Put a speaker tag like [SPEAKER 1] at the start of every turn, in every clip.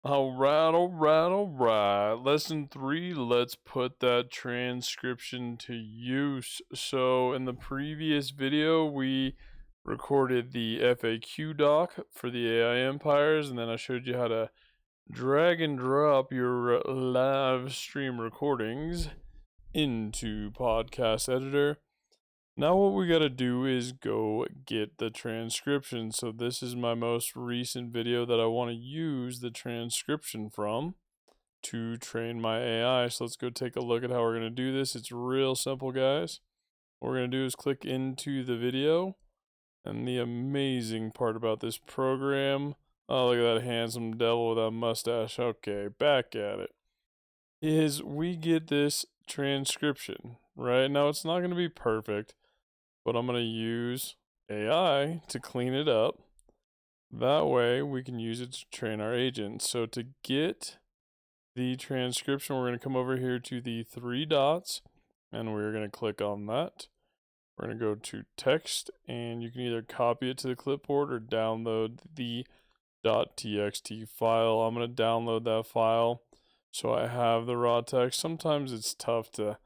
[SPEAKER 1] All right. Lesson 3, let's put that transcription to use. So in the previous video, we recorded the FAQ doc for the AI empires, and then I showed you how to drag and drop your live stream recordings into Podcast Editor. Now what we gotta do is go get the transcription. So this is my most recent video that I want to use the transcription from to train my AI. So let's go take a look at how we're gonna do this. It's real simple, guys. What we're gonna do is click into the video, and the amazing part about this program, oh, look at that handsome devil with that mustache. Okay, back at it, is we get this transcription. Right now it's not gonna be perfect, but I'm going to use AI to clean it up. That way we can use it to train our agent. So to get the transcription, we're going to come over here to the 3 dots, and we're going to click on that. We're going to go to text, and you can either copy it to the clipboard or download the .txt file. I'm going to download that file so I have the raw text. Sometimes it's tough to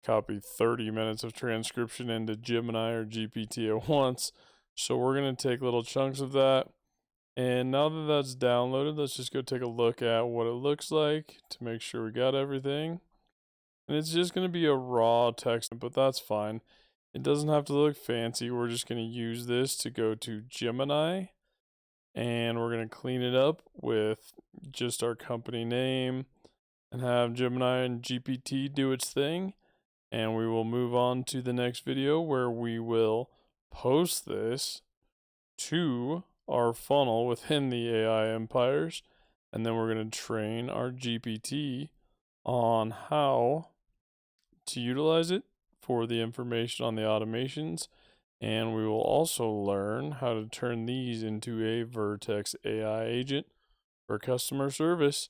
[SPEAKER 1] copy 30 minutes of transcription into Gemini or GPT at once. So we're going to take little chunks of that. And now that that's downloaded, let's just go take a look at what it looks like to make sure we got everything. And it's just going to be a raw text, but that's fine. It doesn't have to look fancy. We're just going to use this to go to Gemini, and we're going to clean it up with just our company name and have Gemini and GPT do its thing. And we will move on to the next video where we will post this to our funnel within the AI empires. And then we're going to train our GPT on how to utilize it for the information on the automations. And we will also learn how to turn these into a Vertex AI agent for customer service.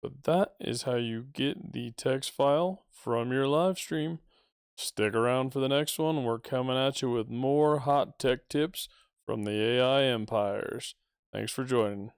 [SPEAKER 1] But that is how you get the text file from your live stream. Stick around for the next one. We're coming at you with more hot tech tips from the AI empires. Thanks for joining.